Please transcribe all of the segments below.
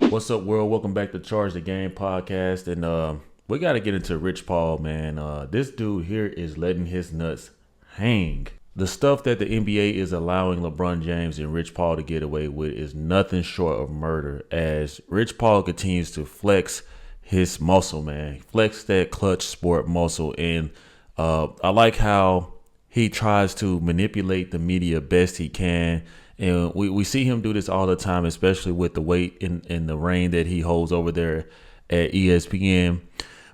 What's up, world? Welcome back to Charge the Game podcast. And we got to get into Rich Paul, man. This dude here is letting his nuts hang. The stuff that the NBA is allowing LeBron James and Rich Paul to get away with is nothing short of murder, as Rich Paul continues to flex his muscle, man. Flex that clutch sport muscle. And I like how he tries to manipulate the media best he can. And we see him do this all the time, especially with the weight and the reign that he holds over there at ESPN.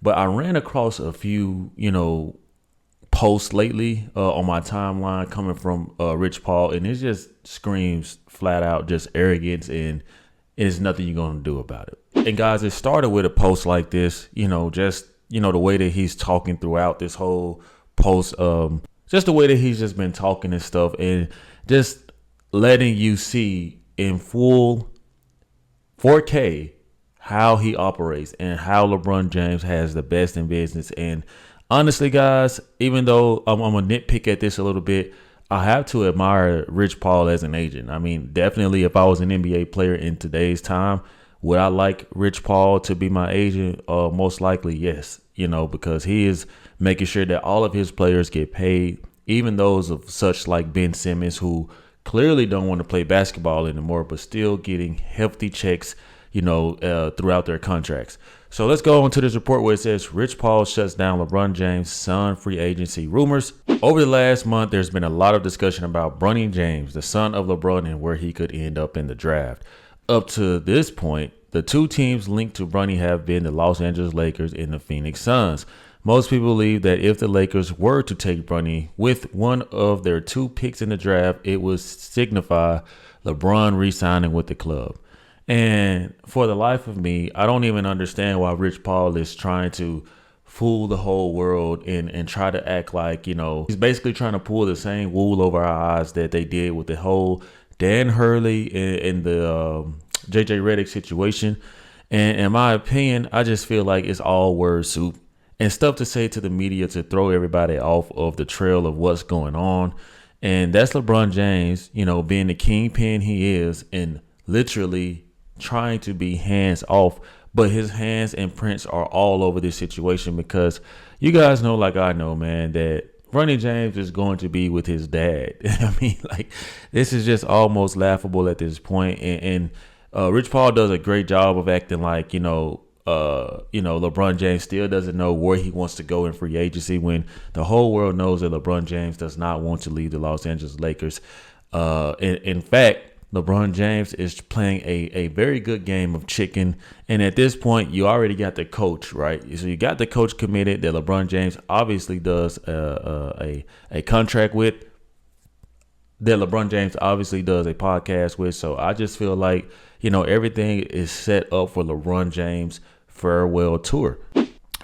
But I ran across a few, posts lately on my timeline coming from Rich Paul, and it just screams flat out just arrogance, and there's nothing you're going to do about it. And guys, it started with a post like this, the way that he's talking throughout this whole post, just the way that he's just been talking and stuff, and just letting you see in full 4K how he operates and how LeBron James has the best in business. And honestly, guys, even though I'm a nitpick at this a little bit, I have to admire Rich Paul as an agent. I mean, definitely if I was an NBA player in today's time, would I like Rich Paul to be my agent? Most likely, yes, because he is making sure that all of his players get paid, even those of such like Ben Simmons, who clearly don't want to play basketball anymore, but still getting hefty checks, throughout their contracts. So let's go on to this report where it says Rich Paul shuts down LeBron James' son free agency rumors. Over the last month, there's been a lot of discussion about Bronny James, the son of LeBron, and where he could end up in the draft. Up to this point, the two teams linked to Bronny have been the Los Angeles Lakers and the Phoenix Suns. Most people believe that if the Lakers were to take Bronny with one of their two picks in the draft, it would signify LeBron re-signing with the club. And for the life of me, I don't even understand why Rich Paul is trying to fool the whole world and try to act like, he's basically trying to pull the same wool over our eyes that they did with the whole Dan Hurley and the JJ Redick situation. And in my opinion, I just feel like it's all word soup and stuff to say to the media to throw everybody off of the trail of what's going on. And that's LeBron James, being the kingpin he is and literally trying to be hands off, but his hands and prints are all over this situation, because you guys know, like I know, man, that Bronny James is going to be with his dad. I mean, like, this is just almost laughable at this point. And Rich Paul does a great job of acting like, LeBron James still doesn't know where he wants to go in free agency, when the whole world knows that LeBron James does not want to leave the Los Angeles Lakers. In fact, LeBron James is playing a very good game of chicken. And at this point, you already got the coach, right? So you got the coach committed that LeBron James obviously does a contract with, that LeBron James obviously does a podcast with. So I just feel like, everything is set up for LeBron James' farewell tour.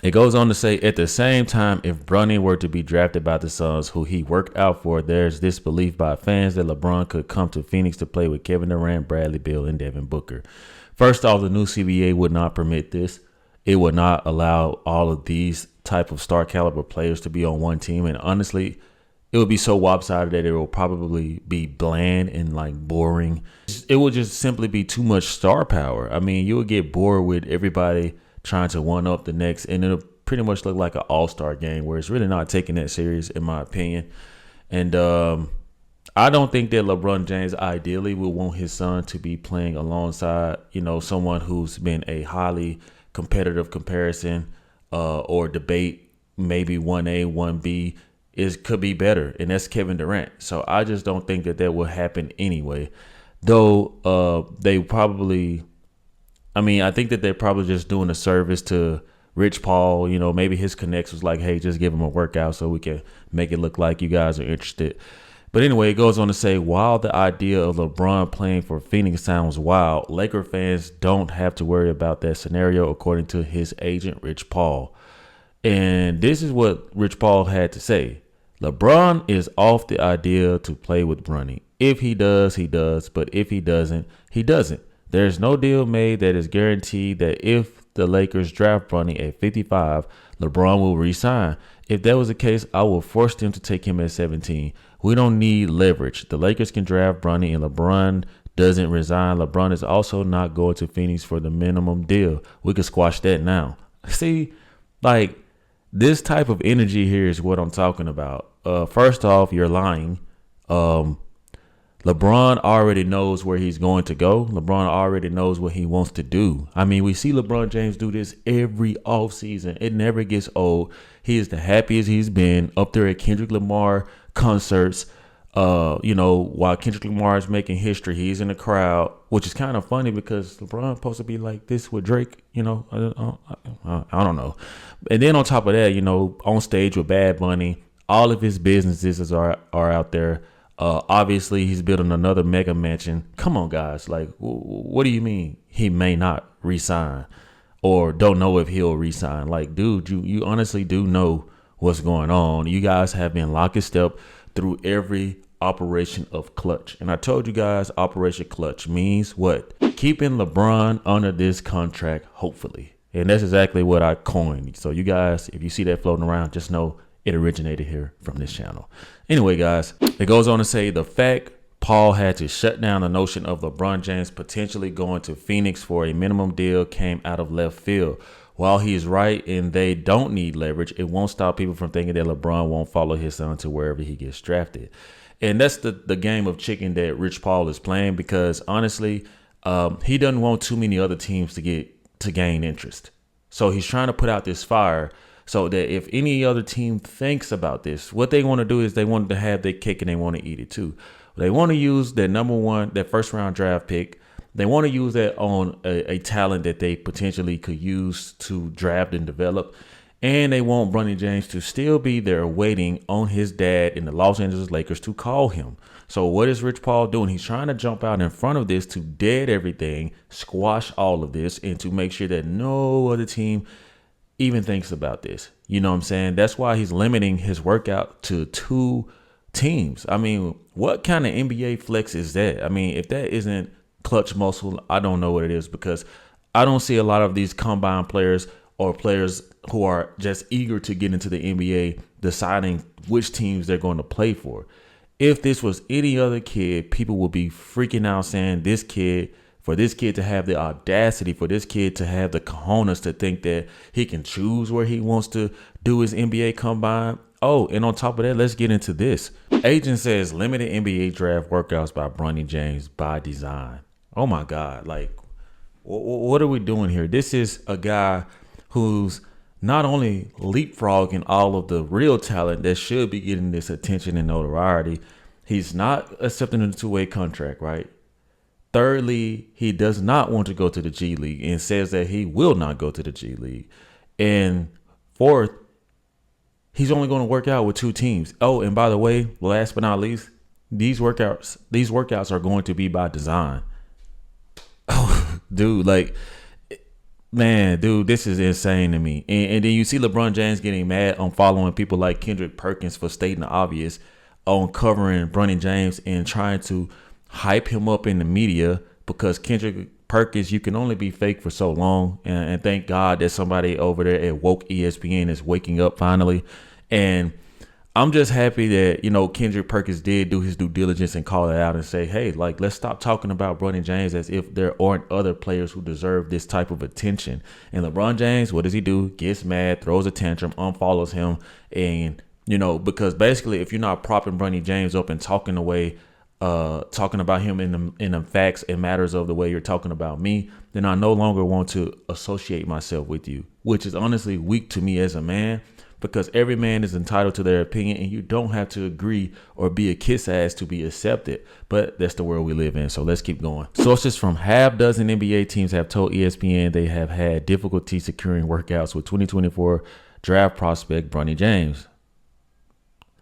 It goes on to say, at the same time, if Bronny were to be drafted by the Suns, who he worked out for, there's this belief by fans that LeBron could come to Phoenix to play with Kevin Durant, Bradley Beal, and Devin Booker. First off, the new CBA would not permit this. It would not allow all of these type of star caliber players to be on one team. And honestly, it would be so lopsided that it will probably be bland and like boring. It would just simply be too much star power. I mean, you would get bored with everybody trying to one up the next, and it'll pretty much look like an all-star game where it's really not taking that serious, in my opinion. And I don't think that LeBron James ideally would want his son to be playing alongside, someone who's been a highly competitive comparison or debate. Maybe 1A, 1B could be better, and that's Kevin Durant. So I just don't think that will happen anyway. Though they probably, I think that they're probably just doing a service to Rich Paul. Maybe his connects was like, hey, just give him a workout so we can make it look like you guys are interested. But anyway, it goes on to say, while the idea of LeBron playing for Phoenix sounds wild, Laker fans don't have to worry about that scenario, according to his agent, Rich Paul. And this is what Rich Paul had to say. LeBron is off the idea to play with Bronny. If he does, he does. But if he doesn't, he doesn't. There's no deal made that is guaranteed that if the Lakers draft Bronny at 55, LeBron will re-sign. If that was the case, I will force them to take him at 17. We don't need leverage. The Lakers can draft Bronny and LeBron doesn't resign, LeBron is also not going to Phoenix for the minimum deal. We could squash that now. See, like, this type of energy here is what I'm talking about. First off, you're lying. LeBron already knows where he's going to go. LeBron already knows what he wants to do. I mean, we see LeBron James do this every offseason. It never gets old. He is the happiest he's been up there at Kendrick Lamar concerts. While Kendrick Lamar is making history, he's in the crowd, which is kind of funny because LeBron's supposed to be like this with Drake. I don't know. And then on top of that, on stage with Bad Bunny, all of his businesses are out there. Obviously, he's building another mega mansion. Come on, guys. Like, what do you mean he may not resign or don't know if he'll resign? Like, dude, you honestly do know what's going on. You guys have been lock and step through every operation of Klutch. And I told you guys, Operation Klutch means what? Keeping LeBron under this contract, hopefully. And that's exactly what I coined. So you guys, if you see that floating around, just know it originated here from this channel. Anyway, guys, it goes on to say the fact Paul had to shut down the notion of LeBron James potentially going to Phoenix for a minimum deal came out of left field. While he's right and they don't need leverage, it won't stop people from thinking that LeBron won't follow his son to wherever he gets drafted. And that's the game of chicken that Rich Paul is playing because, honestly, he doesn't want too many other teams to gain interest. So he's trying to put out this fire so that if any other team thinks about this, what they want to do is they want to have their cake and they want to eat it too. They want to use their that first round draft pick. They want to use that on a talent that they potentially could use to draft and develop. And they want Bronny James to still be there waiting on his dad in the Los Angeles Lakers to call him. So what is Rich Paul doing? He's trying to jump out in front of this to dead everything, squash all of this, and to make sure that no other team even thinks about this. You know what I'm saying? That's why he's limiting his workout to 2 teams. I mean, what kind of NBA flex is that? I mean, if that isn't clutch muscle, I don't know what it is, because I don't see a lot of these combine players or players who are just eager to get into the NBA deciding which teams they're going to play for. If this was any other kid, people would be freaking out saying for this kid to have the audacity, for this kid to have the cojones to think that he can choose where he wants to do his NBA combine. Oh, and on top of that, let's get into this. Agent says limited NBA draft workouts by Bronny James by design. Oh my God. Like, what are we doing here? This is a guy who's not only leapfrogging all of the real talent that should be getting this attention and notoriety, he's not accepting a 2-way contract, right? Thirdly, he does not want to go to the G League and says that he will not go to the G League. And fourth, he's only going to work out with 2 teams. Oh, and by the way, last but not least, these workouts are going to be by design. Oh, dude, like, man, dude, this is insane to me. And then you see LeBron James getting mad on following people like Kendrick Perkins for stating the obvious, on covering Bronny James and trying to hype him up in the media, because Kendrick Perkins, you can only be fake for so long. And thank God that somebody over there at woke ESPN is waking up finally. And I'm just happy that, Kendrick Perkins did do his due diligence and call it out and say, hey, like, let's stop talking about Bronny James as if there aren't other players who deserve this type of attention. And LeBron James, what does he do? Gets mad, throws a tantrum, unfollows him. And, because basically if you're not propping Bronny James up and talking about him in the facts and matters of the way you're talking about me, then I no longer want to associate myself with you, which is honestly weak to me as a man. Because every man is entitled to their opinion, and you don't have to agree or be a kiss ass to be accepted. But that's the world we live in. So let's keep going. Sources from half dozen NBA teams have told ESPN they have had difficulty securing workouts with 2024 draft prospect Bronny James.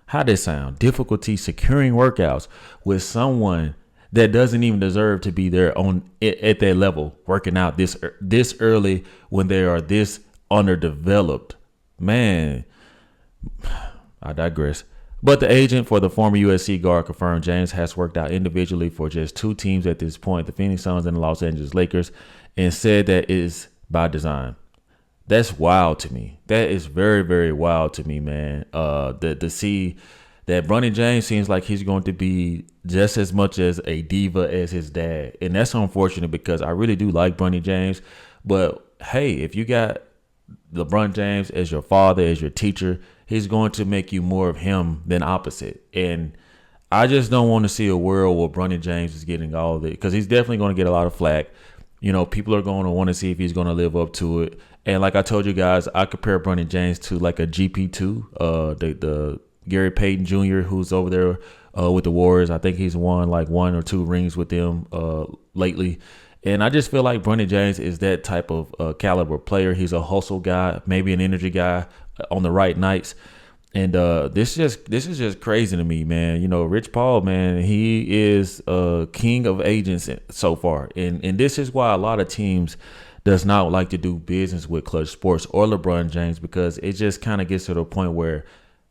How'd this sound? Difficulty securing workouts with someone that doesn't even deserve to be there at that level, working out this early when they are this underdeveloped. Man, I digress. But the agent for the former USC guard confirmed James has worked out individually for just 2 teams at this point, the Phoenix Suns and the Los Angeles Lakers, and said that is by design. That's wild to me. That is very, very wild to me, man. To see that Bronny James seems like he's going to be just as much as a diva as his dad. And that's unfortunate because I really do like Bronny James. But hey, if you got LeBron James as your father, as your teacher, he's going to make you more of him than opposite. And I just don't want to see a world where Bronny James is getting all of it, because he's definitely going to get a lot of flack. You know, people are going to want to see if he's going to live up to it. And like I told you guys, I compare Bronny James to like a GP2, the Gary Payton Jr., who's over there with the Warriors. I think he's won like 1 or 2 rings with them lately. And I just feel like Bronny James is that type of caliber player. He's a hustle guy, maybe an energy guy on the right nights. And this is just crazy to me, man. You know, Rich Paul, man, he is king of agents so far. And this is why a lot of teams does not like to do business with Klutch Sports or LeBron James, because it just kind of gets to the point where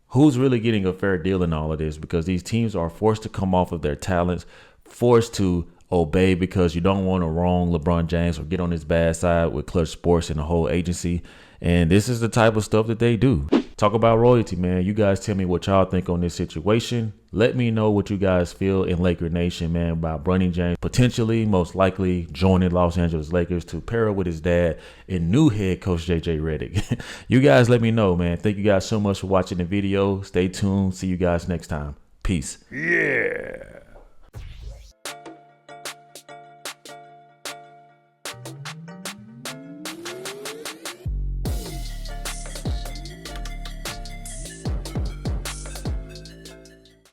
who's really getting a fair deal in all of this? Because these teams are forced to come off of their talents, forced to obey because you don't want to wrong LeBron James or get on his bad side with Klutch Sports and the whole agency. And this is the type of stuff that they do. Talk about royalty, man. You guys tell me what y'all think on this situation. Let me know what you guys feel in Laker Nation, man, about Bronny James potentially, most likely joining Los Angeles Lakers to pair up with his dad and new head coach JJ Redick. You guys let me know, man. Thank you guys so much for watching the video. Stay tuned. See you guys next time. Peace. Yeah.